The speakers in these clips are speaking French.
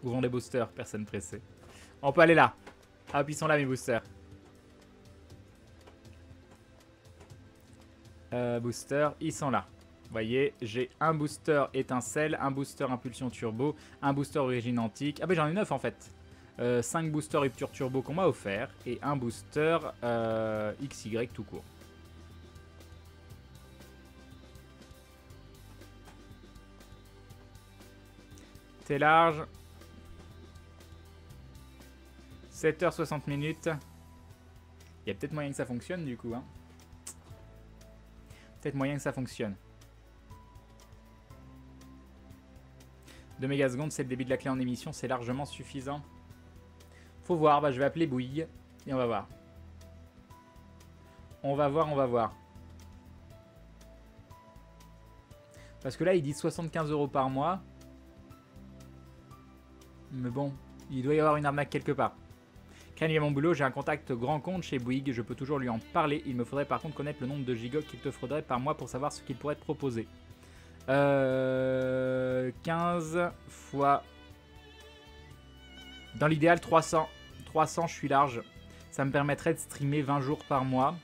Ouvrons les boosters, personne pressée. On peut aller là. Hop, ils sont là mes boosters. Boosters, ils sont là. Vous voyez, j'ai un booster étincelle, un booster impulsion turbo, un booster origine antique. Ah bah j'en ai 9 en fait. 5 boosters rupture turbo qu'on m'a offert et un booster XY tout court. T'es large. 7h60 minutes. Il y a peut-être moyen que ça fonctionne du coup. Hein. Peut-être moyen que ça fonctionne. 2 mégasecondes, c'est le débit de la clé en émission, c'est largement suffisant. Faut voir, bah, je vais appeler Bouygues et on va voir. On va voir, on va voir. Parce que là, ils disent 75 € par mois. Mais bon, il doit y avoir une arnaque quelque part. Craigne mon boulot, j'ai un contact grand compte chez Bouygues, je peux toujours lui en parler. Il me faudrait par contre connaître le nombre de gigas qu'il te faudrait par mois pour savoir ce qu'il pourrait te proposer. 15 fois... Dans l'idéal, 300. 300, je suis large. Ça me permettrait de streamer 20 jours par mois.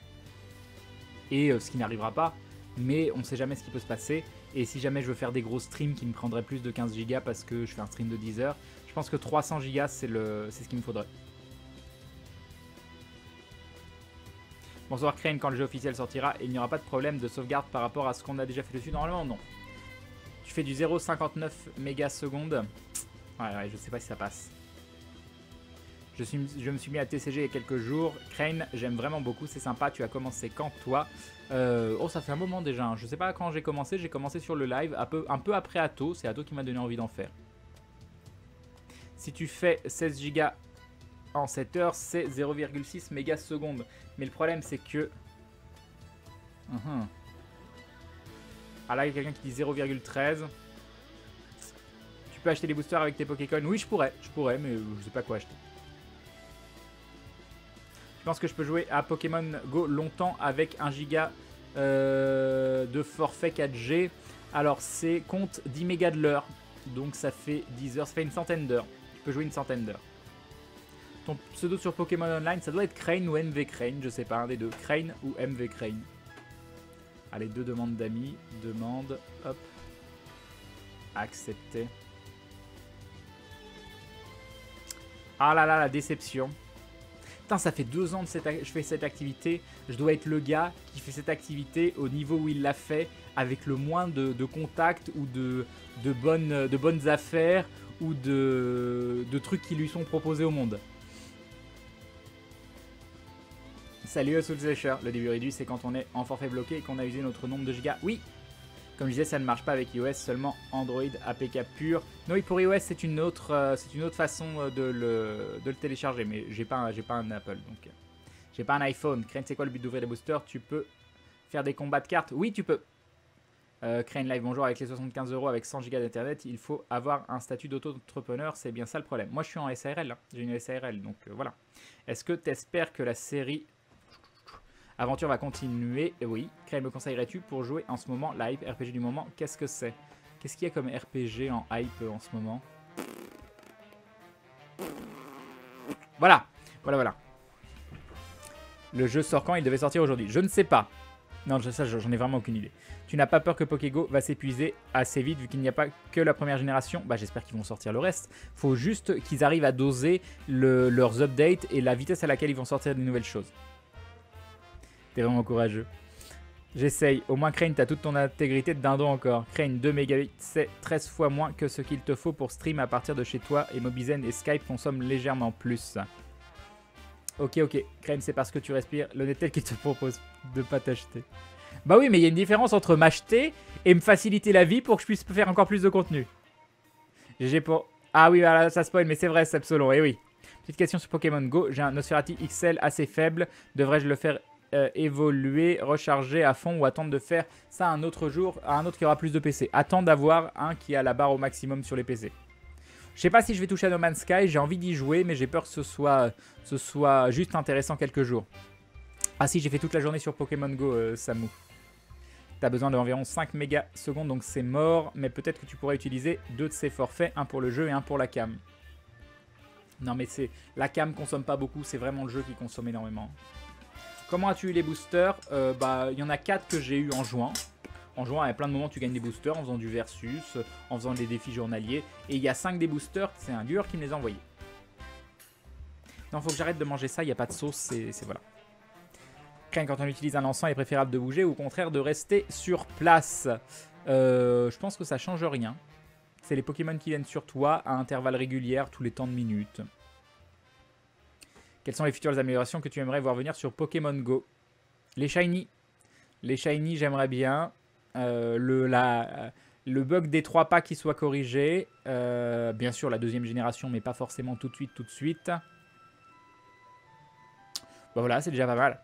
Et ce qui n'arrivera pas. Mais on ne sait jamais ce qui peut se passer. Et si jamais je veux faire des gros streams qui me prendraient plus de 15 gigas parce que je fais un stream de 10 heures, je pense que 300 gigas, c'est ce qu'il me faudrait. Bonsoir Crane, quand le jeu officiel sortira, il n'y aura pas de problème de sauvegarde par rapport à ce qu'on a déjà fait dessus. Normalement, non. Tu fais du 0,59 mégasecondes. Ouais, je sais pas si ça passe. Je me suis mis à TCG il y a quelques jours. Crane, j'aime vraiment beaucoup, c'est sympa. Tu as commencé quand toi? Oh, ça fait un moment déjà. Hein. Je sais pas quand j'ai commencé. J'ai commencé sur le live un peu après Atto. C'est Atto qui m'a donné envie d'en faire. Si tu fais 16 Go en 7 heures, c'est 0,6 mégasecondes. Mais le problème, c'est que... Ah là, il y a quelqu'un qui dit 0,13. Tu peux acheter des boosters avec tes Pokécoins? Oui, je pourrais, mais je sais pas quoi acheter. Je pense que je peux jouer à Pokémon Go longtemps avec 1 giga de forfait 4G. Alors, c'est compte 10 mégas de l'heure. Donc, ça fait 10 heures, ça fait une centaine d'heures. Tu peux jouer une centaine d'heures. Ton pseudo sur Pokémon Online, ça doit être Crane ou MV Crane, je sais pas, un des deux. Crane ou MV Crane. Allez, 2 demandes d'amis. Demande, hop. Accepter. Ah là là, la déception. Putain, ça fait 2 ans que je fais cette activité. Je dois être le gars qui fait cette activité au niveau où il l'a fait, avec le moins de contacts ou de bonnes affaires ou de trucs qui lui sont proposés au monde. Salut Soul Slasher. Le début réduit, c'est quand on est en forfait bloqué et qu'on a usé notre nombre de gigas. Oui, comme je disais, ça ne marche pas avec iOS, seulement Android APK pur. Non, oui, pour iOS, c'est une autre façon de le télécharger, mais j'ai pas un Apple, donc j'ai pas un iPhone. Crane, c'est quoi le but d'ouvrir les boosters? Tu peux faire des combats de cartes? Oui, tu peux. Crane Live, bonjour. Avec les 75 € avec 100 Go d'internet, il faut avoir un statut d'auto-entrepreneur, c'est bien ça le problème. Moi, je suis en SARL, hein. J'ai une SARL, donc voilà. Est-ce que tu espères que la série Aventure va continuer? Oui. Crane, me conseillerais-tu pour jouer en ce moment la hype RPG du moment? Qu'est-ce que c'est? Qu'est-ce qu'il y a comme RPG en hype en ce moment? Voilà. Voilà. Le jeu sort quand? Il devait sortir aujourd'hui. Je ne sais pas. Non, ça, j'en ai vraiment aucune idée. Tu n'as pas peur que Pokégo va s'épuiser assez vite vu qu'il n'y a pas que la première génération? Bah, j'espère qu'ils vont sortir le reste. Faut juste qu'ils arrivent à doser leurs updates et la vitesse à laquelle ils vont sortir des nouvelles choses. T'es vraiment courageux. J'essaye. Au moins, Crane, t'as toute ton intégrité de dindon encore. Crane, 2 mégabits, c'est 13 fois moins que ce qu'il te faut pour stream à partir de chez toi. Et Mobizen et Skype consomment légèrement plus. Ok. Crane, c'est parce que tu respires le Nettel qui te propose de pas t'acheter. Bah oui, mais il y a une différence entre m'acheter et me faciliter la vie pour que je puisse faire encore plus de contenu. GG pour... Ah oui, voilà, ça spoil, mais c'est vrai, c'est Absolon. Et oui. Petite question sur Pokémon Go. J'ai un Nosferatu XL assez faible. Devrais-je le faire évoluer, recharger à fond ou attendre de faire ça un autre jour, à un autre qui aura plus de PC? Attends d'avoir un qui a la barre au maximum sur les PC. Je sais pas si je vais toucher à No Man's Sky, j'ai envie d'y jouer, mais j'ai peur que ce soit juste intéressant quelques jours. Ah si, j'ai fait toute la journée sur Pokémon Go, Samu. T'as besoin d'environ 5 mégasecondes, donc c'est mort, mais peut-être que tu pourrais utiliser 2 de ces forfaits, un pour le jeu et un pour la cam. Non mais c'est... La cam consomme pas beaucoup, c'est vraiment le jeu qui consomme énormément. Comment as-tu eu les boosters? Bah, il y en a 4 que j'ai eu en juin. En juin, il y a plein de moments où tu gagnes des boosters en faisant du versus, en faisant des défis journaliers. Et il y a 5 des boosters, c'est un viewer qui me les a envoyés. Non, faut que j'arrête de manger ça, il n'y a pas de sauce, c'est voilà. Quand on utilise un encens, il est préférable de bouger ou au contraire de rester sur place. Je pense que ça change rien. C'est les Pokémon qui viennent sur toi à intervalles réguliers, tous les temps de minutes. Quelles sont les futures améliorations que tu aimerais voir venir sur Pokémon Go? Les Shiny. Les Shiny, j'aimerais bien. Le bug des 3 pas qui soit corrigé. Bien sûr, la deuxième génération, mais pas forcément tout de suite. Bah voilà, c'est déjà pas mal.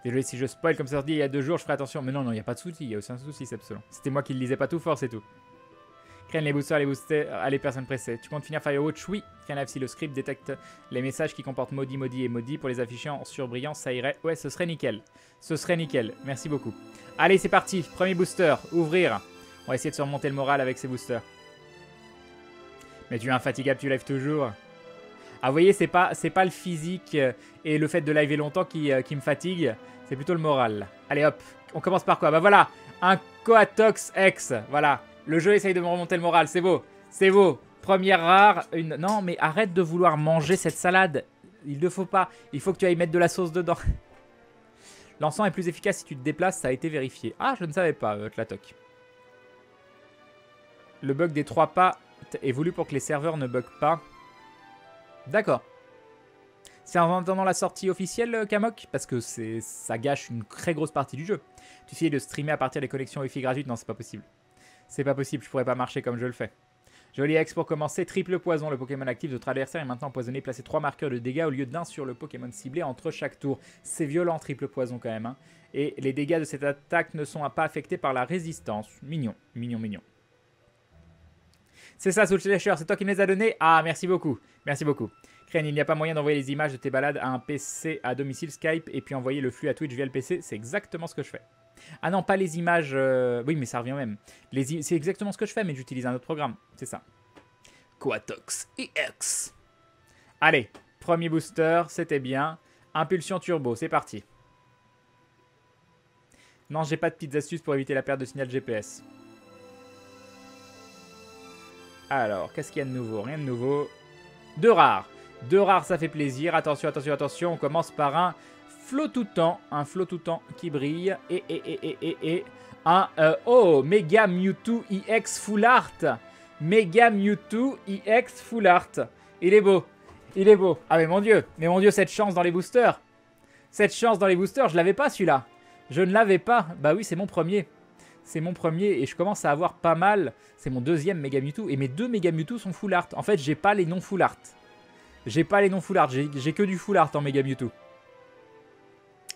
Désolé si je spoil, comme ça se dit il y a 2 jours, je ferai attention. Mais non, il n'y a pas de souci, il y a aussi un souci, c'est absolument. C'était moi qui le lisais pas tout fort, c'est tout. Craigne les boosters, les boosters, allez, personne pressée. Tu comptes finir Firewatch? Oui. Craigne si le script détecte les messages qui comportent maudit, maudit et maudit pour les afficher en surbrillant, ça irait. Ouais, ce serait nickel. Ce serait nickel. Merci beaucoup. Allez, c'est parti. Premier booster, ouvrir. On va essayer de se remonter le moral avec ces boosters. Mais tu es infatigable, tu lives toujours. Ah, vous voyez, c'est pas le physique et le fait de liver longtemps qui me fatigue. C'est plutôt le moral. Allez, hop. On commence par quoi? Bah voilà. Un Coatox X. Voilà. Le jeu essaye de me remonter le moral. C'est beau. C'est beau. Première rare. Une... Non, mais arrête de vouloir manger cette salade. Il ne faut pas. Il faut que tu ailles mettre de la sauce dedans. L'encens est plus efficace si tu te déplaces. Ça a été vérifié. Ah, je ne savais pas, Tlatoc. Le bug des 3 pas est voulu pour que les serveurs ne bug pas. D'accord. C'est en attendant la sortie officielle, Kamok? Parce que ça gâche une très grosse partie du jeu. Tu essayes de streamer à partir des connexions Wi-Fi gratuites? Non, c'est pas possible. C'est pas possible, je pourrais pas marcher comme je le fais. Joli X pour commencer. Triple poison. Le Pokémon actif de votre adversaire est maintenant empoisonné. Placez 3 marqueurs de dégâts au lieu d'1 sur le Pokémon ciblé entre chaque tour. C'est violent, triple poison quand même. Hein. Et les dégâts de cette attaque ne sont pas affectés par la résistance. Mignon, mignon, mignon. C'est ça, Soul Slasher, c'est toi qui me les as donnés? Ah, merci beaucoup. Merci beaucoup. Crane, il n'y a pas moyen d'envoyer les images de tes balades à un PC à domicile Skype et puis envoyer le flux à Twitch via le PC? C'est exactement ce que je fais. Ah non, pas les images... Oui, mais ça revient même. C'est exactement ce que je fais, mais j'utilise un autre programme. C'est ça. Coatox EX. Allez, premier booster, c'était bien. Impulsion turbo, c'est parti. Non, j'ai pas de petites astuces pour éviter la perte de signal GPS. Alors, qu'est-ce qu'il y a de nouveau? Rien de nouveau. 2 rares. 2 rares, ça fait plaisir. Attention, attention, attention. On commence par un Flottoutant. Un Flottoutant qui brille. Et un... oh, Mega Mewtwo EX Full Art. Mega Mewtwo EX Full Art. Il est beau. Il est beau. Ah, mais mon Dieu, cette chance dans les boosters. Cette chance dans les boosters, je l'avais pas celui-là. Je ne l'avais pas. Bah oui, c'est mon premier. C'est mon premier et je commence à avoir pas mal. C'est mon deuxième Mega Mewtwo. Et mes 2 Mega Mewtwo sont full art. En fait, j'ai pas les non full art. J'ai pas les non full art. J'ai que du full art en Mega Mewtwo.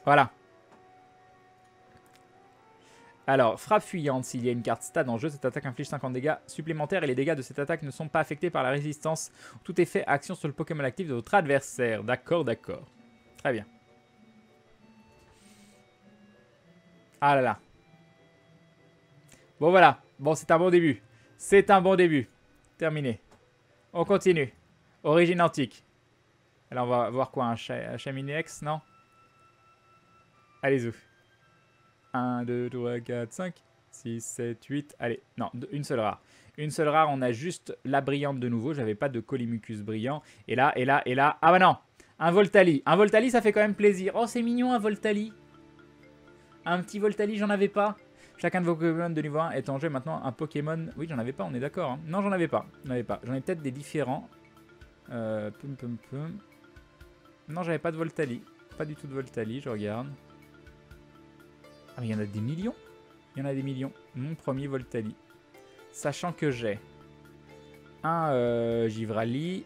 Voilà. Alors, frappe fuyante. S'il y a une carte stade en jeu, cette attaque inflige 50 dégâts supplémentaires et les dégâts de cette attaque ne sont pas affectés par la résistance. Tout effet action sur le Pokémon actif de votre adversaire. D'accord, d'accord. Très bien. Ah là là. Bon voilà, bon c'est un bon début. C'est un bon début. Terminé. On continue. Origine antique. Alors on va voir quoi, un Chaminé X, non? Allez, ouf. 1, 2, 3, 4, 5, 6, 7, 8. Allez, non, une seule rare. Une seule rare, on a juste la brillante de nouveau. J'avais pas de Colimucus brillant. Et là. Ah bah non, un Voltali. Un Voltali, ça fait quand même plaisir. Oh, c'est mignon un Voltali. Un petit Voltali, j'en avais pas. Chacun de vos Pokémon de niveau 1 est en jeu maintenant un Pokémon. Oui, j'en avais pas, on est d'accord. Hein. Non, j'en avais pas. J'en ai peut-être des différents. Non, j'avais pas de Voltali. Pas du tout de Voltali, je regarde. Ah, mais il y en a des millions. Il y en a des millions. Mon premier Voltali. Sachant que j'ai un Givrali,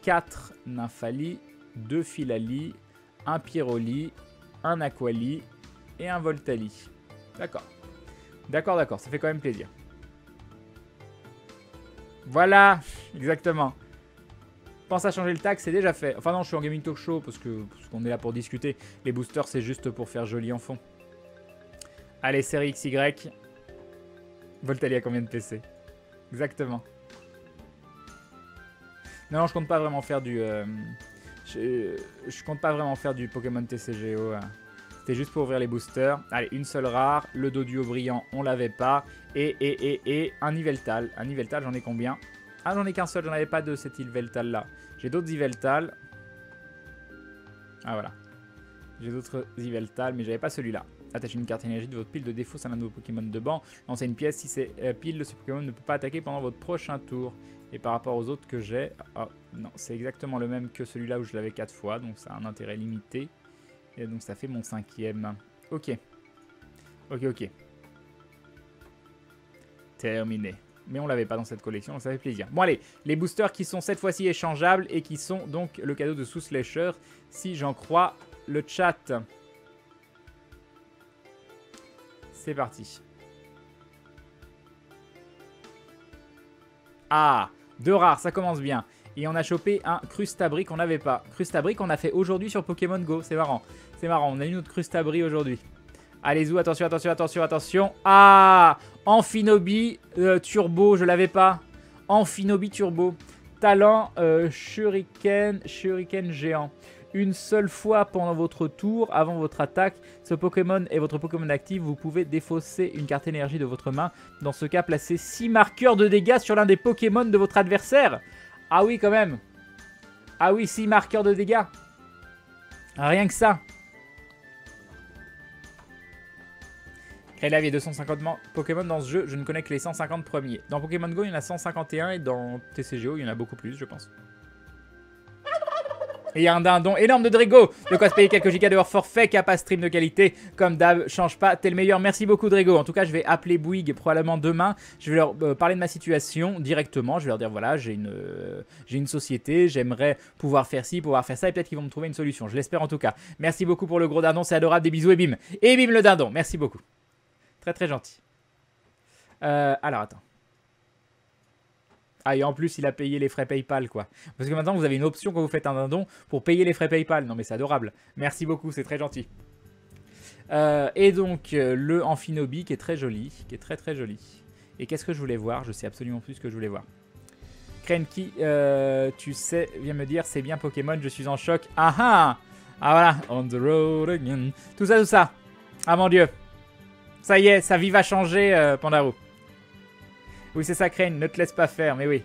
4 Nymphali, 2 Filali, un Pyroli, un Aquali et un Voltali. D'accord. D'accord, d'accord, ça fait quand même plaisir. Voilà, exactement. Pense à changer le tag, c'est déjà fait. Enfin non, je suis en Gaming Talk Show parce qu'on est là pour discuter. Les boosters, c'est juste pour faire joli en fond. Allez, série XY. Voltali a combien de PC? Exactement. Non, je compte pas vraiment faire du... je compte pas vraiment faire du Pokémon TCGO. C'était juste pour ouvrir les boosters. Allez, une seule rare. Le Doduo brillant, on l'avait pas. Et un Yveltal. Un Yveltal, j'en ai combien? Ah, j'en ai qu'un seul, j'en avais pas de cet Yveltal là. J'ai d'autres Yveltal. Ah, voilà. J'ai d'autres Yveltal, mais j'avais pas celui-là. Attachez une carte énergie de votre pile de défauts à l'un de vos Pokémon de banc. Lancez une pièce. Si c'est pile, ce Pokémon ne peut pas attaquer pendant votre prochain tour. Et par rapport aux autres que j'ai... Oh, non, c'est exactement le même que celui-là où je l'avais 4 fois. Donc ça a un intérêt limité. Et donc ça fait mon 5e. Ok. Ok. Terminé. Mais on l'avait pas dans cette collection, donc ça fait plaisir. Bon allez, les boosters qui sont cette fois-ci échangeables et qui sont donc le cadeau de Sous-Slasher, si j'en crois le chat. C'est parti. Ah, 2 rares, ça commence bien. Et on a chopé un Crustabri qu'on n'avait pas. Crustabri qu'on a fait aujourd'hui sur Pokémon Go, c'est marrant. C'est marrant, on a eu notre Crustabri aujourd'hui. Allez-y, attention. Ah, Amphinobi Turbo, je l'avais pas. Amphinobi Turbo. Talent Shuriken géant. Une seule fois pendant votre tour, avant votre attaque, ce Pokémon est votre Pokémon actif. Vous pouvez défausser une carte énergie de votre main. Dans ce cas, placez 6 marqueurs de dégâts sur l'un des Pokémon de votre adversaire. Ah oui, quand même. Ah oui, 6 marqueurs de dégâts. Rien que ça. Créer la vie 250 Pokémon dans ce jeu, je ne connais que les 150 premiers. Dans Pokémon Go, il y en a 151 et dans TCGO, il y en a beaucoup plus, je pense. Et il y a un dindon énorme de Drago. De quoi se payer quelques gigas de hors forfait, capa stream de qualité. Comme d'hab, change pas, t'es le meilleur. Merci beaucoup Drago. En tout cas, je vais appeler Bouygues probablement demain. Je vais leur parler de ma situation directement. Je vais leur dire voilà, j'ai une société, j'aimerais pouvoir faire ci, pouvoir faire ça. Et peut-être qu'ils vont me trouver une solution. Je l'espère en tout cas. Merci beaucoup pour le gros dindon, c'est adorable. Des bisous et bim. Et bim le dindon. Merci beaucoup. Très très gentil. Alors attends. Ah, et en plus, il a payé les frais PayPal, quoi. Parce que maintenant, vous avez une option quand vous faites un dindon pour payer les frais PayPal. Non, mais c'est adorable. Merci beaucoup, c'est très gentil. Et donc, le Amphinobi, qui est très joli. Qui est très, très joli. Et qu'est-ce que je voulais voir? Je sais absolument plus ce que je voulais voir. Krenki, tu sais, viens me dire, c'est bien Pokémon, je suis en choc. Ah ah! Ah, voilà. On the road again. Tout ça. Ah, mon Dieu. Ça y est, sa vie va changer, Pandarou. Oui, c'est ça, Crane, ne te laisse pas faire, mais oui.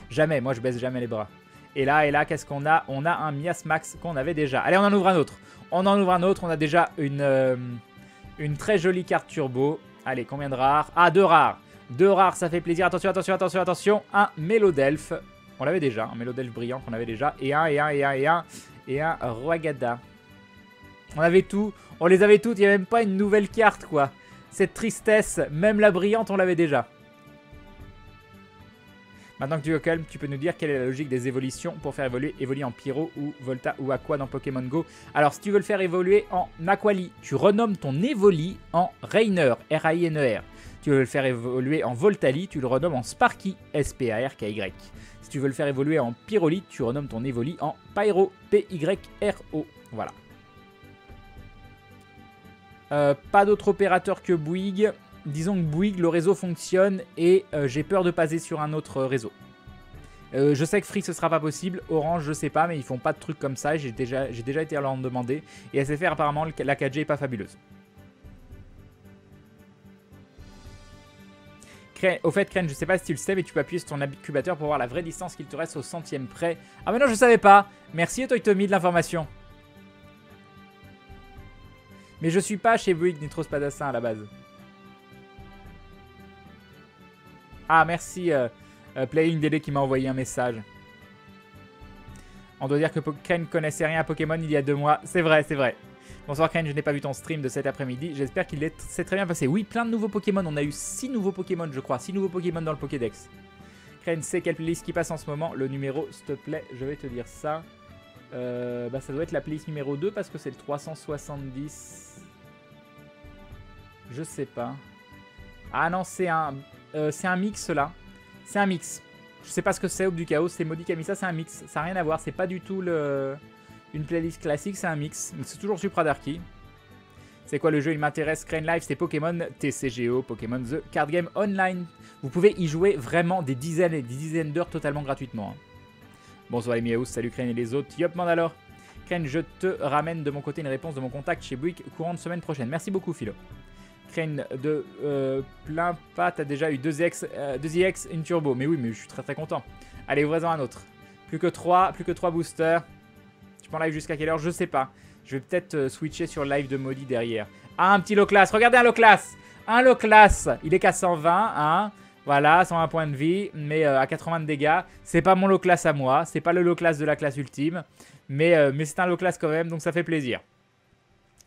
Jamais, moi je baisse jamais les bras. Et là, qu'est-ce qu'on a? On a un Miasmax qu'on avait déjà. Allez, on en ouvre un autre. On a déjà une très jolie carte turbo. Allez, combien de rares? Ah, 2 rares. 2 rares, ça fait plaisir. Attention. Un Mélodelphe. On l'avait déjà, un Mélodelphe brillant qu'on avait déjà. Et un Roagada. On avait tout. On les avait toutes, il n'y a même pas une nouvelle carte, quoi. Cette tristesse, même la brillante, on l'avait déjà. Maintenant que tu es au calme, tu peux nous dire quelle est la logique des évolutions pour faire évoluer en Pyro ou Volta ou Aqua dans Pokémon Go. Alors, si tu veux le faire évoluer en Aquali, tu renommes ton Evoli en Rainer, R-A-I-N-E-R. Tu veux le faire évoluer en Voltali, tu le renommes en Sparky, S-P-A-R-K-Y. Si tu veux le faire évoluer en Pyroli, tu renommes ton Evoli en Pyro, P-Y-R-O. Voilà. Pas d'autre opérateur que Bouygues. Disons que Bouygues, le réseau fonctionne et j'ai peur de passer sur un autre réseau. Je sais que Free, ce sera pas possible. Orange, je sais pas, mais ils font pas de trucs comme ça. J'ai déjà été à leur en demander. Et SFR, apparemment, la 4G est pas fabuleuse. Au fait, Kren, je sais pas si tu le sais, mais tu peux appuyer sur ton incubateur pour voir la vraie distance qu'il te reste au centième près. Ah, mais non, je savais pas. Merci, Toy-Tommy, de l'information. Mais je suis pas chez Bouygues Nitrospadassin à la base. Ah, merci Playing DD qui m'a envoyé un message. On doit dire que Kren connaissait rien à Pokémon il y a 2 mois. C'est vrai. Bonsoir Kren, je n'ai pas vu ton stream de cet après-midi. J'espère qu'il s'est très bien passé. Oui, plein de nouveaux Pokémon. On a eu 6 nouveaux Pokémon, je crois. 6 nouveaux Pokémon dans le Pokédex. Kren, c'est quelle playlist qui passe en ce moment? Le numéro, s'il te plaît, je vais te dire ça. Ça doit être la playlist numéro 2 parce que c'est le 370. Je sais pas. Ah non, c'est un mix là. C'est un mix. Je sais pas ce que c'est, Aube du Chaos. C'est Maudit qui a mis ça, c'est un mix. Ça n'a rien à voir. C'est pas du tout une playlist classique, c'est un mix. C'est toujours Supra Darky. C'est quoi le jeu? Il m'intéresse. Crane Live, c'est Pokémon TCGO, Pokémon The Card Game Online. Vous pouvez y jouer vraiment des dizaines et des dizaines d'heures totalement gratuitement. Bonsoir les Miaous, salut Crane et les autres. Yop Mandalore. Crane, je te ramène de mon côté une réponse de mon contact chez Bouygues courant de semaine prochaine. Merci beaucoup Philo. Crane de plein pas, t'as déjà eu 2x, une turbo. Mais oui, mais je suis très content. Allez, ouvrez-en un autre. Plus que 3 boosters. Tu peux en live jusqu'à quelle heure? Je sais pas. Je vais peut-être switcher sur le live de Maudit derrière. Ah, un petit low class. Regardez un low class. Un low class. Il est qu'à 120. Hein. Voilà, 120 points de vie. Mais à 80 de dégâts. C'est pas mon low class à moi. C'est pas le low class de la classe ultime. Mais c'est un low class quand même. Donc ça fait plaisir.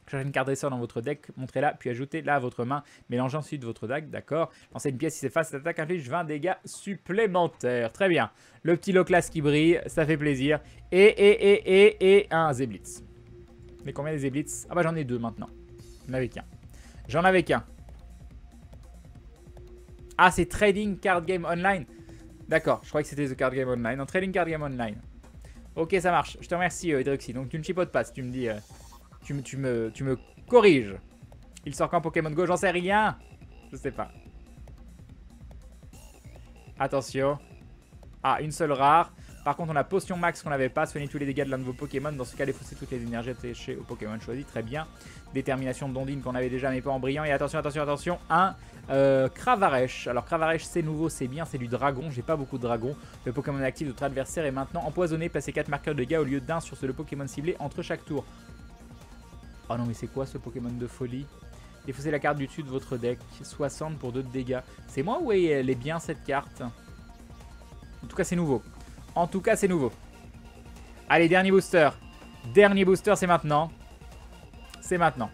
Cherchez une carte dresseur dans votre deck, montrez-la, puis ajoutez-la à votre main. Mélangez ensuite votre deck, d'accord. Lancez une pièce si c'est face, cette attaque inflige 20 dégâts supplémentaires. Très bien. Le petit low class qui brille, ça fait plaisir. Et un Zeblitz. Mais combien des Zeblitz? Ah bah j'en ai 2 maintenant. J'en avais qu'un. J'en avais qu'un. Ah, c'est Trading Card Game Online. D'accord, je crois que c'était The Card Game Online. Non, Trading Card Game Online. Ok, ça marche. Je te remercie, Hydroxy. Donc tu ne chipotes pas si tu me dis... Tu me corriges. Il sort quand Pokémon Go? J'en sais rien. Je sais pas. Attention. Ah, une seule rare. Par contre, on a Potion Max qu'on n'avait pas. Soignez tous les dégâts de l'un de vos Pokémon. Dans ce cas, défaussez toutes les énergies attachées au Pokémon choisi. Très bien. Détermination de Dondine qu'on avait déjà, mais pas en brillant. Et attention, un Cravaresh. Alors, Cravaresh, c'est nouveau, c'est bien. C'est du dragon. J'ai pas beaucoup de dragons. Le Pokémon actif de votre adversaire est maintenant empoisonné. Placez 4 marqueurs de dégâts au lieu d'un sur le Pokémon ciblé entre chaque tour. Oh non, mais c'est quoi ce Pokémon de folie? Défaussez la carte du dessus de votre deck. 60 pour 2 de dégâts. C'est moi ou elle est bien cette carte? En tout cas, c'est nouveau. En tout cas, c'est nouveau. Allez, dernier booster. Dernier booster, c'est maintenant. C'est maintenant.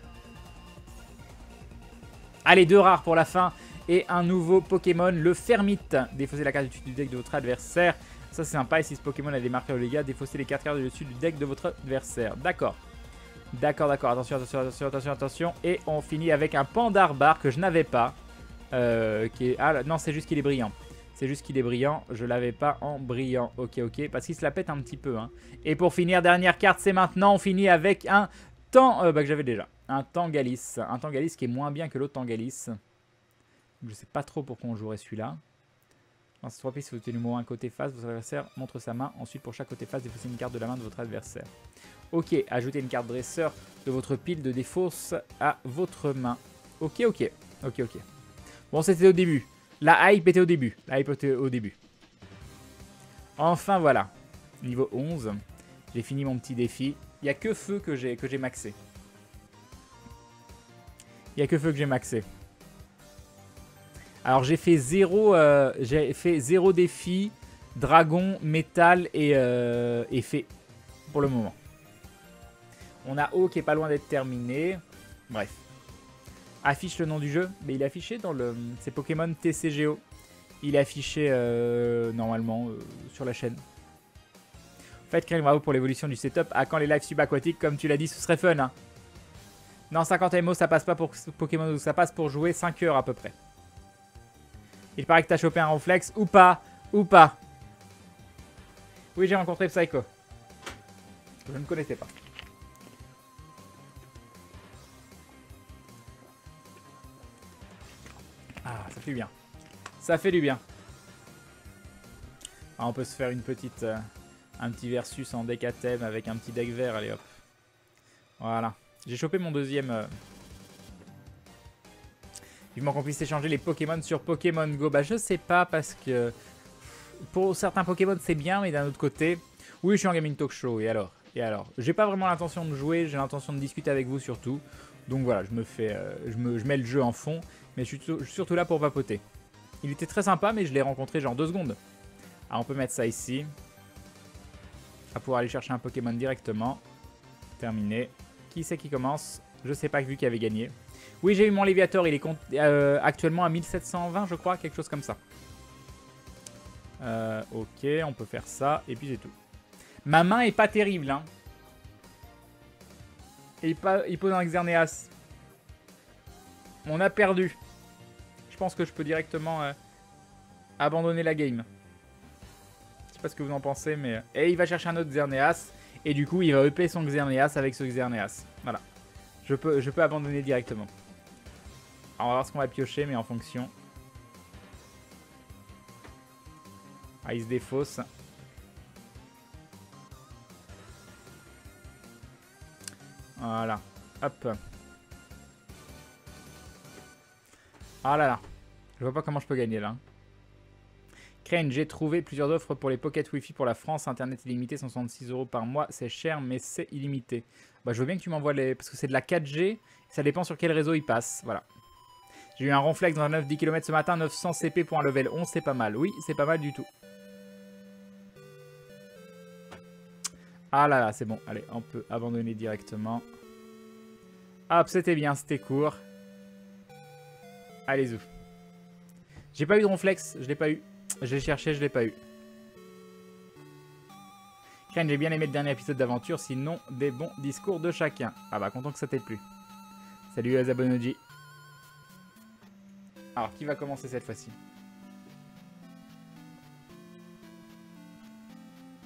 Allez, 2 rares pour la fin. Et un nouveau Pokémon, le Fermite. Défaussez la carte du dessus du deck de votre adversaire. Ça, c'est sympa. Et si ce Pokémon a des marqueurs de dégâts, défaussez les 4 cartes du dessus du deck de votre adversaire. D'accord. D'accord. Attention. Et on finit avec un Pandarbar que je n'avais pas. Ah non, c'est juste qu'il est brillant. C'est juste qu'il est brillant. Je l'avais pas en brillant. Ok. Parce qu'il se la pète un petit peu. Hein. Et pour finir, dernière carte, c'est maintenant. On finit avec un que j'avais déjà. Un Tangalis. Un Tangalis qui est moins bien que l'autre Tangalis. Je sais pas trop pourquoi on jouerait celui-là. Dans ce 3 pistes, vous tenez numéro 1 côté face. Votre adversaire montre sa main. Ensuite, pour chaque côté face, défaussez une carte de la main de votre adversaire. Ok, ajoutez une carte dresseur de votre pile de défausse à votre main. Ok. Bon, c'était au début. La hype était au début. Enfin, voilà. Niveau 11. J'ai fini mon petit défi. Il n'y a que feu que j'ai maxé. Alors, j'ai fait 0 défi, dragon, métal et fée. Pour le moment. On a O qui est pas loin d'être terminé. Bref. Affiche le nom du jeu. Mais il est affiché dans le... C'est Pokémon TCGO. Il est affiché normalement sur la chaîne. En fait, Crane, bravo pour l'évolution du setup. À quand les lives subaquatiques? Comme tu l'as dit, ce serait fun. Hein. Non, 50 MO, ça passe pas pour Pokémon. Ça passe pour jouer 5 heures à peu près. Il paraît que t'as chopé un Ronflex. Ou pas. Oui, j'ai rencontré Psycho. Je ne connaissais pas. Ah, ça fait bien. Ça fait du bien. Ah, on peut se faire une petite... un petit versus en deck à thème avec un petit deck vert. Allez hop. Voilà. J'ai chopé mon deuxième... Vivement qu'on puisse échanger les Pokémon sur Pokémon Go. Bah je sais pas parce que... Pour certains Pokémon c'est bien, mais d'un autre côté... Oui, je suis en gaming talk show. Et alors j'ai pas vraiment l'intention de jouer. J'ai l'intention de discuter avec vous surtout. Donc voilà, je mets le jeu en fond. Mais je suis surtout là pour papoter. Il était très sympa, mais je l'ai rencontré genre 2 secondes. Alors on peut mettre ça ici. On va pouvoir aller chercher un Pokémon directement. Terminé. Qui c'est qui commence? Je sais pas, vu qu'il avait gagné. Oui, j'ai eu mon Léviator. Il est actuellement à 1720, je crois. Quelque chose comme ça. Ok, on peut faire ça. Et puis c'est tout. Ma main est pas terrible. Hein. Et il pose un Xerneas. On a perdu. Je pense que je peux directement abandonner la game. Je sais pas ce que vous en pensez, mais... Et il va chercher un autre Xerneas. Et du coup, il va EP son Xerneas avec ce Xerneas. Voilà. Je peux abandonner directement. Alors, on va voir ce qu'on va piocher, mais en fonction. Ah, il se défausse. Voilà. Hop. Ah là là. Je vois pas comment je peux gagner là. Crane, j'ai trouvé plusieurs offres pour les Pocket Wi-Fi pour la France. Internet illimité, 166 € par mois. C'est cher, mais c'est illimité. Bah, je veux bien que tu m'envoies les... Parce que c'est de la 4G. Ça dépend sur quel réseau il passe. Voilà. J'ai eu un ronflex dans un 9-10 km ce matin. 900 CP pour un level 11. C'est pas mal. Oui, c'est pas mal du tout. Ah là là, c'est bon. Allez, on peut abandonner directement. Hop, c'était bien. C'était court. Allez-y. J'ai pas eu de ronflex. Je l'ai pas eu. Je l'ai cherché, je l'ai pas eu. Crane, j'ai bien aimé le dernier épisode d'aventure, sinon des bons discours de chacun. Ah bah, content que ça t'ait plu. Salut Azabonoji. Alors, qui va commencer cette fois-ci?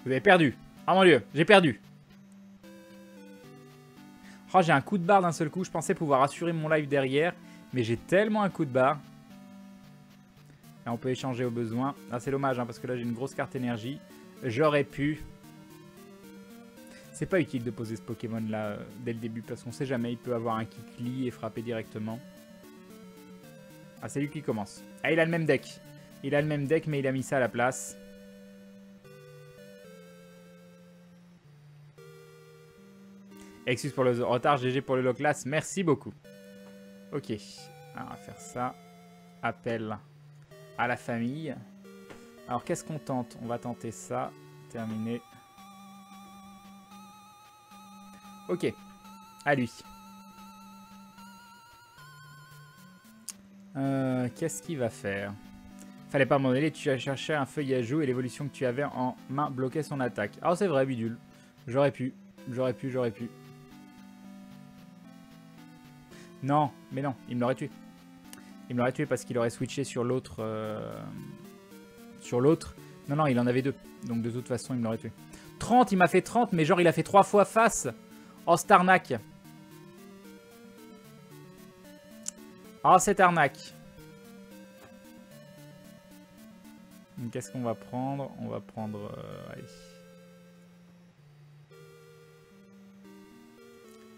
Vous avez perdu. Oh mon dieu, j'ai perdu. Oh, j'ai un coup de barre d'un seul coup. Je pensais pouvoir assurer mon live derrière, mais j'ai tellement un coup de barre. Là, on peut échanger au besoin. Ah, c'est dommage, hein, parce que là, j'ai une grosse carte énergie. J'aurais pu... C'est pas utile de poser ce Pokémon là dès le début, parce qu'on sait jamais, il peut avoir un Kikli et frapper directement. Ah, c'est lui qui commence. Ah, il a le même deck. Il a le même deck, mais il a mis ça à la place. Excuse pour le retard, GG pour le Loclas, merci beaucoup. Ok, alors on va faire ça. Appel à la famille. Alors qu'est-ce qu'on tente? On va tenter ça. Terminé. Ok, à lui. Qu'est-ce qu'il va faire? Fallait pas m'en aller, tu as cherché un feuillage et l'évolution que tu avais en main bloquait son attaque. Ah, c'est vrai, bidule. J'aurais pu. J'aurais pu. Non, mais non, il me l'aurait tué. Il me l'aurait tué parce qu'il aurait switché sur l'autre. Sur l'autre. Non, il en avait 2. Donc de toute façon, il me l'aurait tué. 30, il m'a fait 30, mais genre il a fait 3 fois face. Oh, cette arnaque. Oh, cette arnaque. Qu'est-ce qu'on va prendre? On va prendre... allez.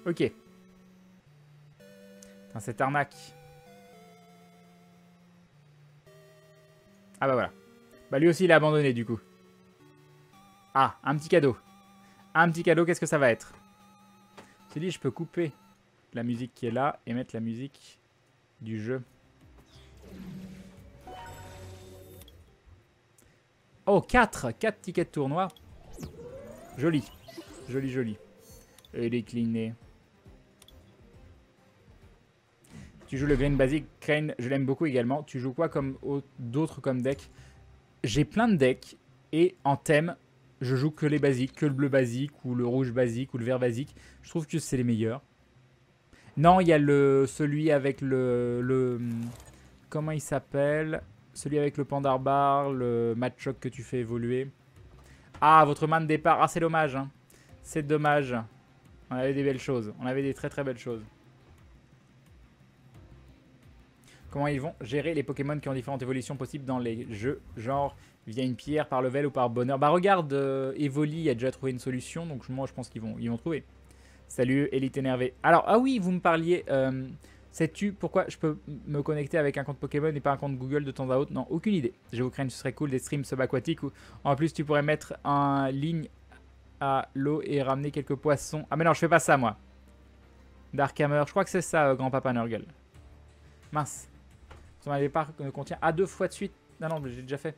Ok. Putain, cette arnaque. Ah bah voilà. Bah lui aussi il a abandonné du coup. Ah, un petit cadeau. Un petit cadeau, qu'est-ce que ça va être? Je dit, je peux couper la musique qui est là et mettre la musique du jeu. Oh, 4 tickets de tournoi. Joli. Joli. Et décliné. Tu joues le green basic. Crane, je l'aime beaucoup également. Tu joues quoi comme d'autres comme deck? J'ai plein de decks. Et en thème, je joue que les basiques. Que le bleu basique, ou le rouge basique, ou le vert basique. Je trouve que c'est les meilleurs. Non, il y a celui avec le comment il s'appelle? Celui avec le Pandarbar, le Matchok que tu fais évoluer. Ah, votre main de départ. Ah, c'est dommage. Hein. C'est dommage. On avait des belles choses. On avait des très très belles choses. Comment ils vont gérer les Pokémon qui ont différentes évolutions possibles dans les jeux, genre via une pierre, par level ou par bonheur? Bah regarde, Evoli a déjà trouvé une solution, donc moi je pense qu'ils vont trouver. Salut, Elite énervé. Alors, ah oui, vous me parliez, sais-tu pourquoi je peux me connecter avec un compte Pokémon et pas un compte Google de temps à autre? Non, aucune idée. Je vous crains, ce serait cool, des streams subaquatiques où en plus tu pourrais mettre en ligne à l'eau et ramener quelques poissons. Ah mais non, je fais pas ça moi. Darkhammer, je crois que c'est ça, grand-papa Nurgle. Mince. Son départ ne contient à 2 fois de suite. Non, j'ai déjà fait.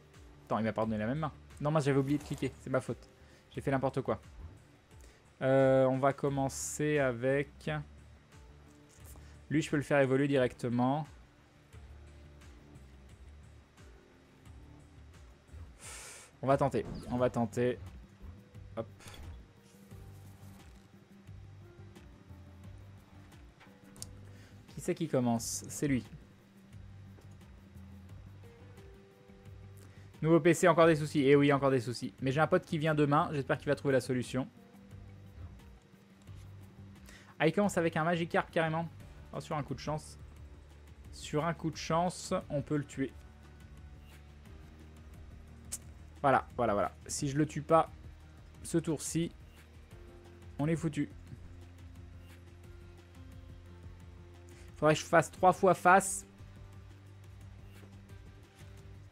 Attends, il m'a pardonné la même main. Non, moi j'avais oublié de cliquer, c'est ma faute. J'ai fait n'importe quoi. On va commencer avec... Lui, je peux le faire évoluer directement. On va tenter. Hop. Qui c'est qui commence? C'est lui. Nouveau PC, encore des soucis. Eh oui, encore des soucis. Mais j'ai un pote qui vient demain. J'espère qu'il va trouver la solution. Ah, il commence avec un Magikarp carrément. Oh, sur un coup de chance. Sur un coup de chance, on peut le tuer. Voilà. Si je le tue pas ce tour-ci, on est foutu. Faudrait que je fasse 3 fois face.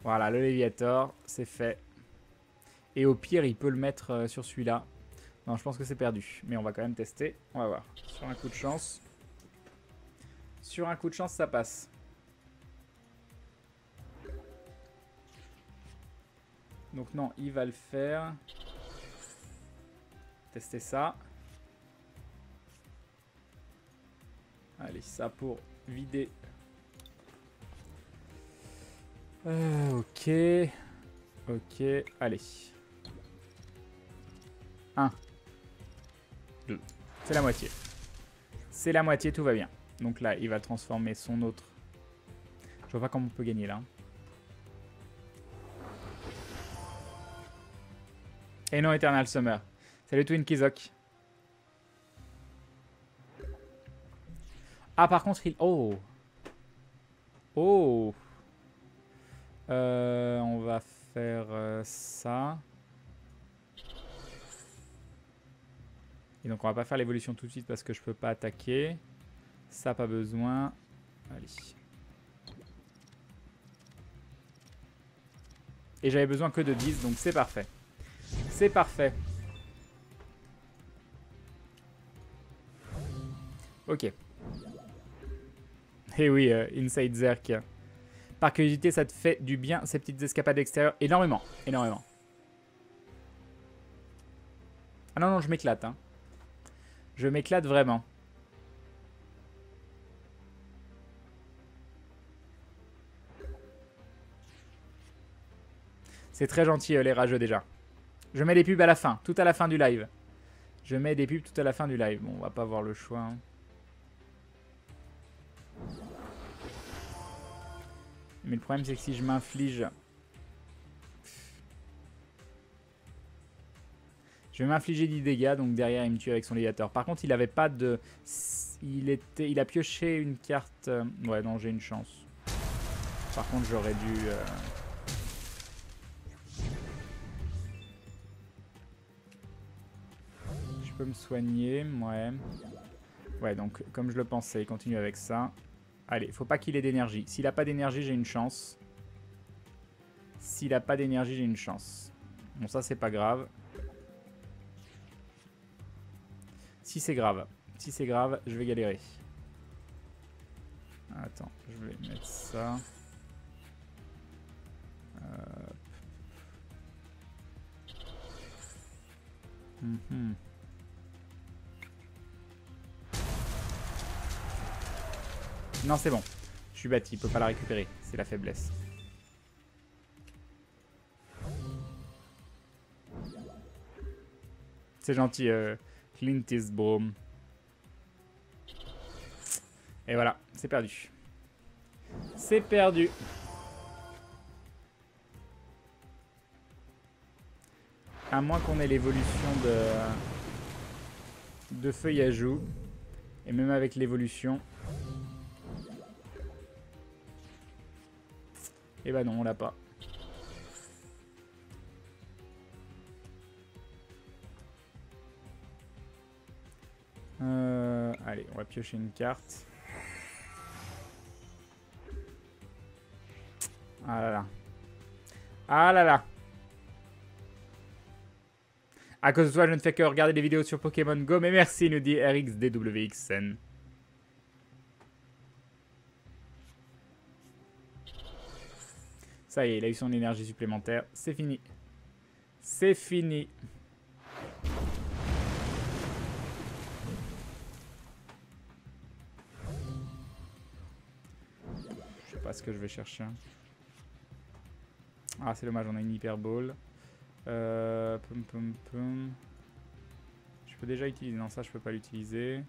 Voilà, le Léviator, c'est fait. Et au pire, il peut le mettre sur celui-là. Non, je pense que c'est perdu. Mais on va quand même tester. On va voir. Sur un coup de chance. Sur un coup de chance, ça passe. Donc non, il va le faire. Tester ça. Allez, ça pour vider. Ok. Ok, allez. 1. 2. C'est la moitié. C'est la moitié, tout va bien. Donc là, il va transformer son autre. Je vois pas comment on peut gagner là. Et non, Eternal Summer. Salut Twin Kizok. Ah, par contre, il... Oh. Oh. On va faire ça. Et donc, on va pas faire l'évolution tout de suite parce que je peux pas attaquer. Ça, pas besoin. Allez. Et j'avais besoin que de 10, donc c'est parfait. C'est parfait. Ok. Et oui, Inside Zerk. Par curiosité, ça te fait du bien, ces petites escapades extérieures. Énormément, énormément. Ah non, non, je m'éclate. Hein. Je m'éclate vraiment. C'est très gentil, les rageux, déjà. Je mets des pubs à la fin, tout à la fin du live. Je mets des pubs tout à la fin du live. Bon, on va pas avoir le choix. Hein. Mais le problème, c'est que si je m'inflige... Je vais m'infliger 10 dégâts, donc derrière, il me tue avec son léviateur. Par contre, il avait pas de... Il a pioché une carte... Ouais, non, j'ai une chance. Par contre, j'aurais dû... Je peux me soigner, ouais. Ouais, donc, comme je le pensais, il continue avec ça. Allez, faut pas qu'il ait d'énergie. S'il a pas d'énergie, j'ai une chance. S'il a pas d'énergie, j'ai une chance. Bon, ça, c'est pas grave. Si c'est grave. Si c'est grave, je vais galérer. Attends, je vais mettre ça. Non, c'est bon. Je suis bâti, il peut pas la récupérer. C'est la faiblesse. C'est gentil, Clint Eastwood. Et voilà, c'est perdu. C'est perdu. À moins qu'on ait l'évolution de feuillajou. Et même avec l'évolution. Et bah non, on l'a pas. Allez, on va piocher une carte. Ah là là. Ah là là. À cause de toi, je ne fais que regarder des vidéos sur Pokémon Go, mais merci, nous dit RXDWXN. Ça y est, il a eu son énergie supplémentaire. C'est fini. C'est fini. Je sais pas ce que je vais chercher. Ah, c'est dommage, on a une Hyper Ball. Pum pum pum. Je peux déjà utiliser. Non, ça, je peux pas l'utiliser.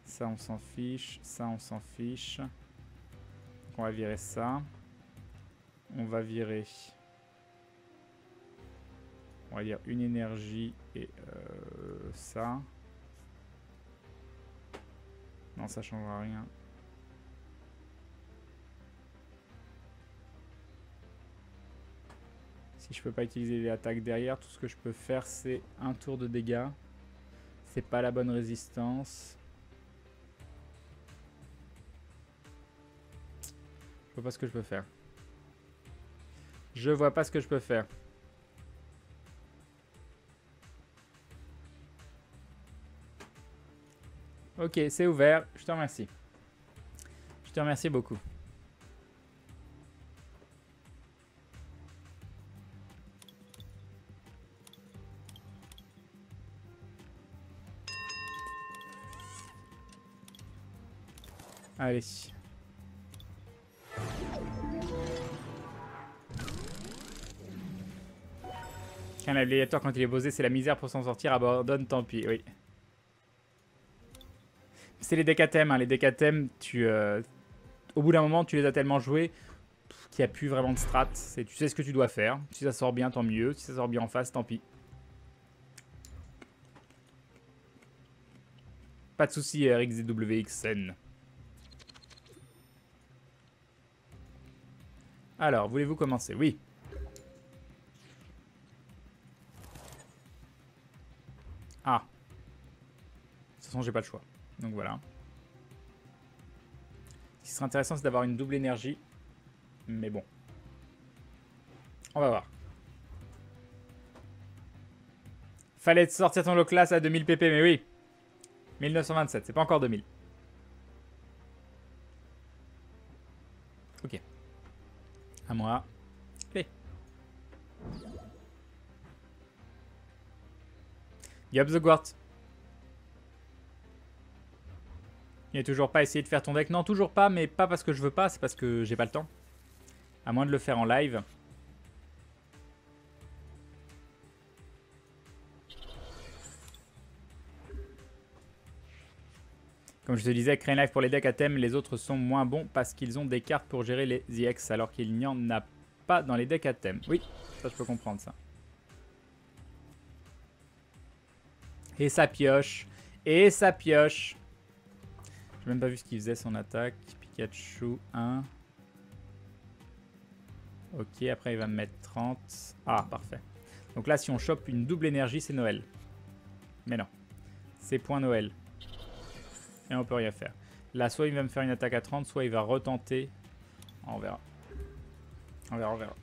Ça, on s'en fiche. Ça, on s'en fiche. Donc, on va virer ça. On va virer. On va dire une énergie et ça. Non, ça changera rien. Si je peux pas utiliser les attaques derrière, tout ce que je peux faire, c'est un tour de dégâts. C'est pas la bonne résistance. vois pas ce que je peux faire. Je vois pas ce que je peux faire. Ok, c'est ouvert. Je te remercie. Je te remercie beaucoup. Allez. Un navigateur, quand il est posé, c'est la misère pour s'en sortir. Abandonne, tant pis. Oui. C'est les decks à thème. Hein. Les decks à thème, au bout d'un moment, tu les as tellement joués qu'il n'y a plus vraiment de strat. Tu sais ce que tu dois faire. Si ça sort bien, tant mieux. Si ça sort bien en face, tant pis. Pas de soucis, RXZWXN. Alors, voulez-vous commencer? Oui. Ah. De toute façon, j'ai pas le choix. Donc voilà. Ce qui serait intéressant, c'est d'avoir une double énergie. Mais bon. On va voir. Fallait sortir ton lot classe à 2000 pp, mais oui. 1927, c'est pas encore 2000. Ok. À moi. Allez. Yup the Guart. Il n'a toujours pas essayé de faire ton deck. Non, toujours pas, mais pas parce que je veux pas, c'est parce que j'ai pas le temps. À moins de le faire en live. Comme je te disais, créer un live pour les decks à thème, les autres sont moins bons parce qu'ils ont des cartes pour gérer les EX, alors qu'il n'y en a pas dans les decks à thème. Oui, ça je peux comprendre ça. Et ça pioche. Et ça pioche. J'ai même pas vu ce qu'il faisait son attaque. Pikachu 1. Ok, après il va me mettre 30. Ah, parfait. Donc là, si on chope une double énergie, c'est Noël. Mais non. C'est point Noël. Et on peut rien faire. Là, soit il va me faire une attaque à 30, soit il va retenter. On verra. On verra, on verra.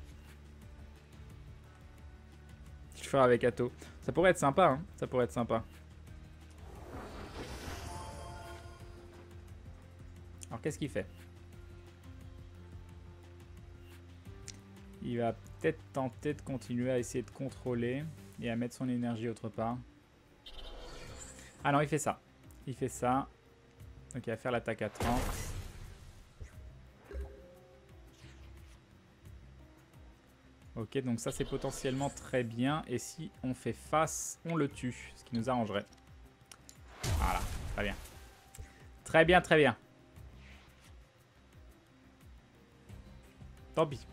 Je ferai avec Atto. Ça pourrait être sympa, hein. Ça pourrait être sympa. Alors, qu'est-ce qu'il fait? Il va peut-être tenter de continuer à essayer de contrôler et à mettre son énergie autre part. Ah non, il fait ça. Il fait ça. Donc il va faire l'attaque à 30. Ok, donc ça c'est potentiellement très bien. Et si on fait face, on le tue. Ce qui nous arrangerait. Voilà, très bien. Très bien, très bien. Tant pis.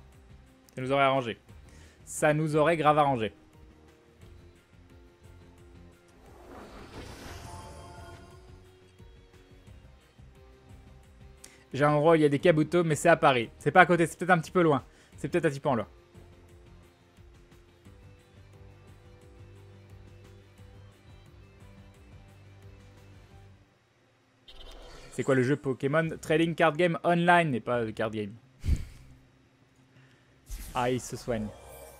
Ça nous aurait arrangé. Ça nous aurait grave arrangé. J'ai un endroit où il y a des Kabuto, mais c'est à Paris. C'est pas à côté, c'est peut-être un petit peu loin. C'est peut-être un petit peu en loin. C'est quoi le jeu Pokémon Trading Card Game Online et pas le card game. Ah, il se soigne.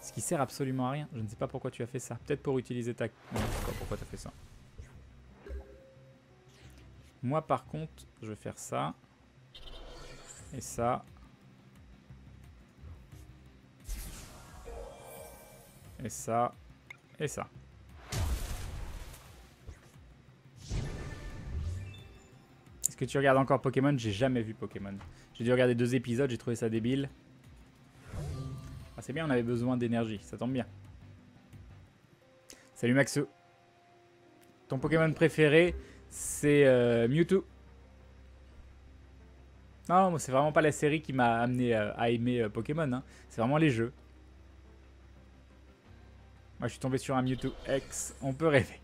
Ce qui sert absolument à rien. Je ne sais pas pourquoi tu as fait ça. Peut-être pour utiliser ta... Non, je sais pas pourquoi tu as fait ça. Moi, par contre, je vais faire ça. Et ça. Et ça. Et ça. Est-ce que tu regardes encore Pokémon? J'ai jamais vu Pokémon. J'ai dû regarder 2 épisodes, j'ai trouvé ça débile. Ah, c'est bien, on avait besoin d'énergie, ça tombe bien. Salut Maxo. Ton Pokémon préféré, c'est Mewtwo. Non, c'est vraiment pas la série qui m'a amené à aimer Pokémon. Hein. C'est vraiment les jeux. Moi, je suis tombé sur un Mewtwo X. On peut rêver.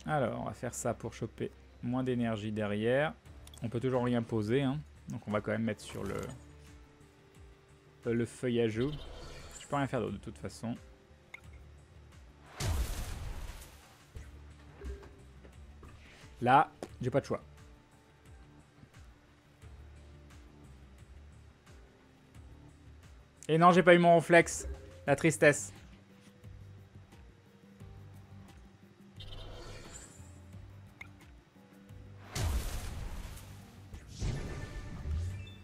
Alors, on va faire ça pour choper moins d'énergie derrière. On peut toujours rien poser. Hein. Donc, on va quand même mettre sur le feuillage. Je peux rien faire d'autre de toute façon. Là, j'ai pas de choix. Et non, j'ai pas eu mon réflexe. La tristesse.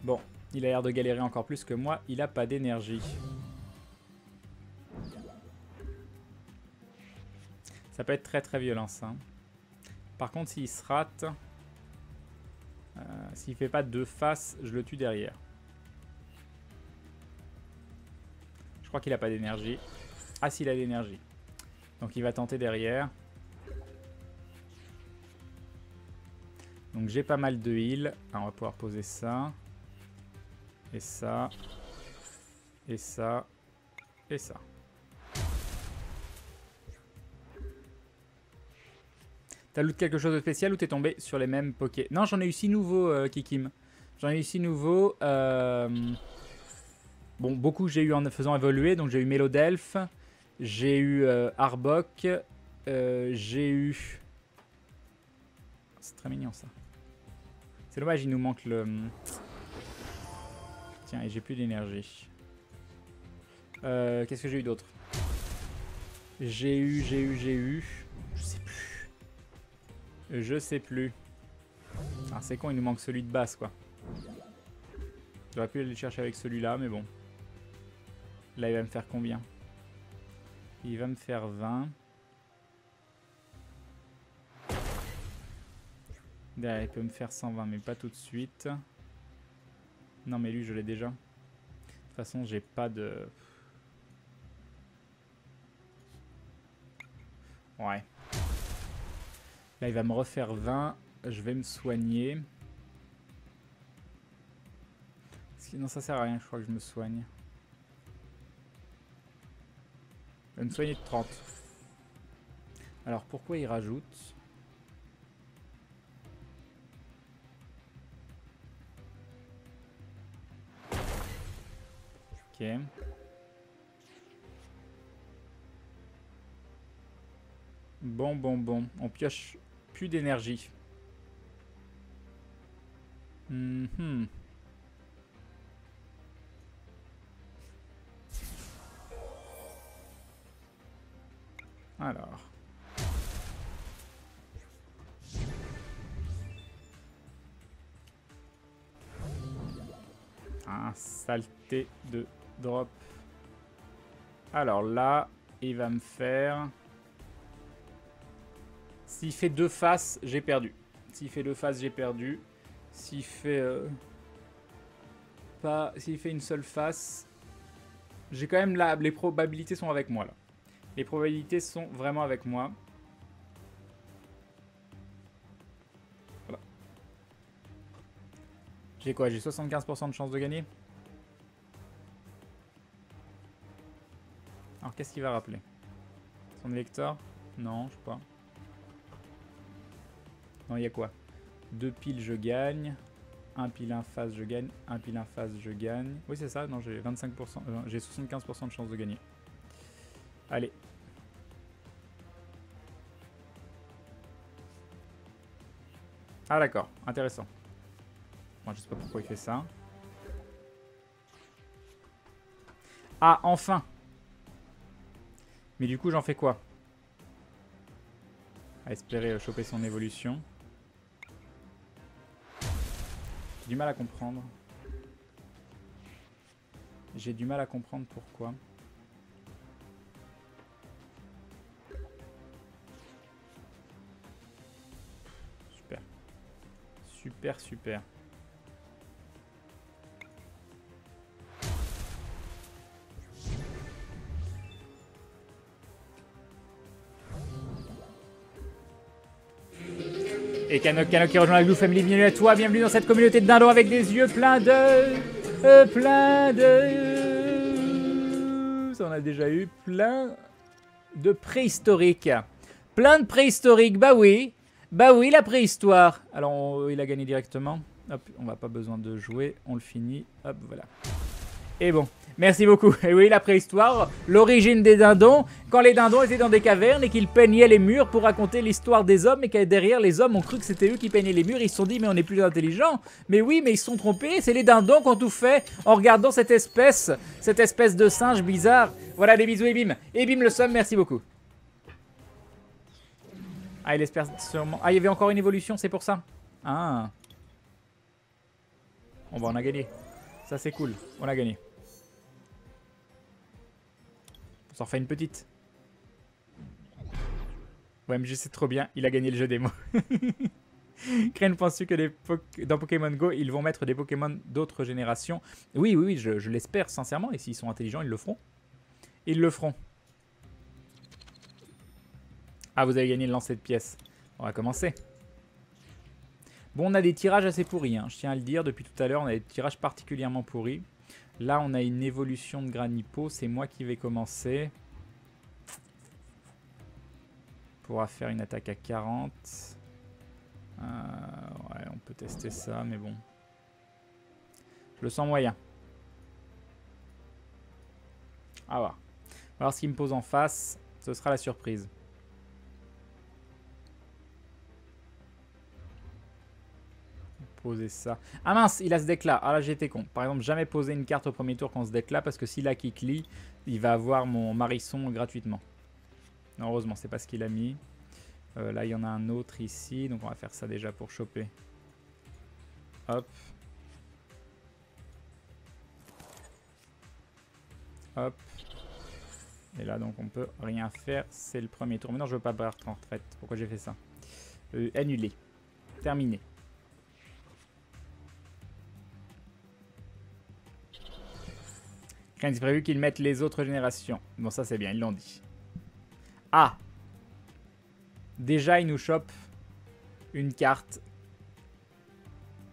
Bon, il a l'air de galérer encore plus que moi. Il a pas d'énergie. Ça peut être très très violent ça. Par contre, s'il se rate, s'il fait pas deux faces, je le tue derrière. Je crois qu'il a pas d'énergie. Ah, s'il a d'énergie. Donc il va tenter derrière. Donc j'ai pas mal de heal. Ah, on va pouvoir poser ça. Et ça. Et ça. Et ça. T'as loot quelque chose de spécial ou t'es tombé sur les mêmes pokés? Non, j'en ai eu 6 nouveaux, Kikim. J'en ai eu 6 nouveaux. Bon, beaucoup j'ai eu en faisant évoluer. Donc j'ai eu Mélodelph. J'ai eu Arbok. J'ai eu... C'est très mignon ça. C'est dommage, il nous manque le... Tiens, et j'ai plus d'énergie. Qu'est-ce que j'ai eu d'autre? J'ai eu... Je sais plus. Je sais plus. Ah, c'est con, il nous manque celui de base, quoi. J'aurais pu aller le chercher avec celui-là, mais bon. Là, il va me faire combien? Il va me faire 20. Derrière, il peut me faire 120, mais pas tout de suite. Non, mais lui, je l'ai déjà. De toute façon, j'ai pas de... Ouais. Là, il va me refaire 20. Je vais me soigner. Non, ça sert à rien, je crois que je me soigne. Je vais me soigner de 30. Alors, pourquoi il rajoute? Ok. Bon. On pioche plus d'énergie. Alors. Ah, saleté de drop. Alors là, il va me faire... S'il fait deux faces, j'ai perdu. S'il fait deux faces, j'ai perdu. S'il fait... pas... S'il fait une seule face... J'ai quand même là... Les probabilités sont avec moi, là. Les probabilités sont vraiment avec moi. Voilà. J'ai quoi? J'ai 75% de chance de gagner. Alors, qu'est-ce qu'il va rappeler? Son électeur? Non, je sais pas. Non, il y a quoi? 2 piles, je gagne. 1 pile, 1 phase, je gagne. 1 pile, 1 phase, je gagne. Oui, c'est ça. Non, j'ai 25%. J'ai 75% de chance de gagner. Allez. Ah, d'accord. Intéressant. Moi, je sais pas pourquoi il fait ça. Ah, enfin! Mais du coup, j'en fais quoi? À espérer choper son évolution. J'ai du mal à comprendre. J'ai du mal à comprendre pourquoi. Super. Super. Et Kano qui rejoint la Glue Family, bienvenue à toi, bienvenue dans cette communauté de dindons avec des yeux pleins de... Ça on a déjà eu plein de préhistoriques. Plein de préhistoriques, bah oui, la préhistoire. Alors il a gagné directement, hop, on va pas besoin de jouer, on le finit, hop, voilà. Et bon, merci beaucoup. Et oui, la préhistoire, l'origine des dindons, quand les dindons étaient dans des cavernes et qu'ils peignaient les murs pour raconter l'histoire des hommes et que derrière les hommes ont cru que c'était eux qui peignaient les murs, ils se sont dit mais on est plus intelligents. Mais oui, mais ils se sont trompés, c'est les dindons qui ont tout fait en regardant cette espèce de singe bizarre. Voilà, des bisous et bim. Et bim le somme, merci beaucoup. Ah, il espère sûrement... Ah, il y avait encore une évolution, c'est pour ça. Ah. Bon bah on a gagné. Ça c'est cool, on a gagné. On s'en refait une petite. OMG, c'est trop bien, il a gagné le jeu des mots. Crane, penses-tu que dans Pokémon Go, ils vont mettre des Pokémon d'autres générations? Oui, oui, oui, je l'espère sincèrement. Et s'ils sont intelligents, ils le feront. Ils le feront. Ah, vous avez gagné le lancer de pièces. On va commencer. Bon, on a des tirages assez pourris, hein. Je tiens à le dire. Depuis tout à l'heure, on a des tirages particulièrement pourris. Là, on a une évolution de Granipo. C'est moi qui vais commencer. On pourra faire une attaque à 40. Ouais, on peut tester ça, mais bon. Je le sens moyen. Ah, voilà. On va voir ce qu'il me pose en face. Ce sera la surprise. Poser ça. Ah mince, il a ce deck là. Ah là, j'ai été con. Par exemple, jamais poser une carte au premier tour quand ce deck là, parce que s'il a Kikli, il va avoir mon Marisson gratuitement. Non, heureusement, c'est pas ce qu'il a mis. Là, il y en a un autre ici. Donc, on va faire ça déjà pour choper. Hop. Hop. Et là, donc, on peut rien faire. C'est le premier tour. Mais non, je veux pas battre en retraite. Pourquoi j'ai fait ça? Annulé. Terminé. C'est prévu qu'ils mettent les autres générations. Bon, ça, c'est bien. Ils l'ont dit. Ah! Déjà, il nous chope une carte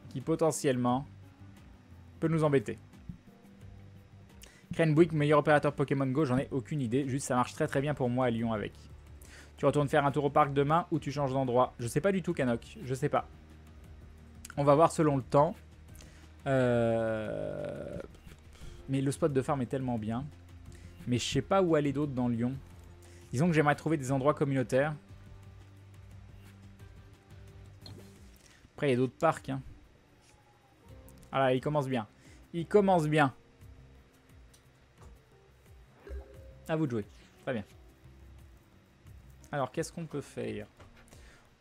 qui potentiellement peut nous embêter. Cranebouick, meilleur opérateur Pokémon Go, j'en ai aucune idée. Juste, ça marche très très bien pour moi à Lyon avec. Tu retournes faire un tour au parc demain ou tu changes d'endroit? Je sais pas du tout, Canok. Je sais pas. On va voir selon le temps. Mais le spot de farm est tellement bien. Mais je sais pas où aller d'autre dans Lyon. Disons que j'aimerais trouver des endroits communautaires. Après, il y a d'autres parcs. Hein. Ah là, il commence bien. Il commence bien. À vous de jouer. Très bien. Alors, qu'est-ce qu'on peut faire?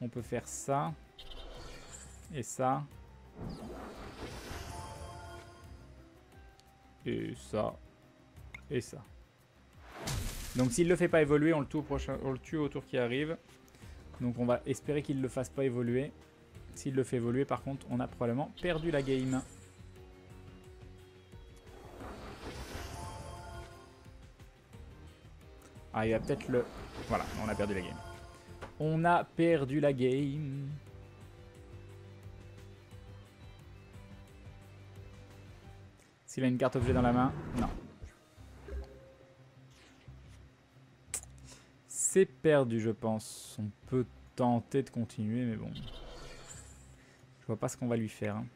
On peut faire ça. Et ça. Et ça. Et ça. Donc, s'il ne le fait pas évoluer, on le tue au tour qui arrive. Donc, on va espérer qu'il ne le fasse pas évoluer. S'il le fait évoluer, par contre, on a probablement perdu la game. Ah, il va peut-être le... Voilà, on a perdu la game. On a perdu la game. S'il a une carte objet dans la main, non. C'est perdu, je pense. On peut tenter de continuer, mais bon... Je vois pas ce qu'on va lui faire. Hein.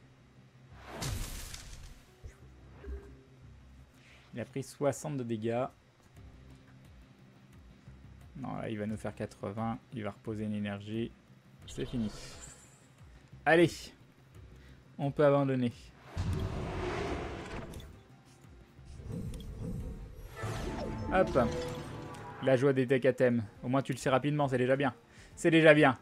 Il a pris 60 de dégâts. Non, là, il va nous faire 80. Il va reposer une énergie. C'est fini. Allez. On peut abandonner. Hop. La joie des decks à thème. Au moins, tu le sais rapidement. C'est déjà bien. C'est déjà bien.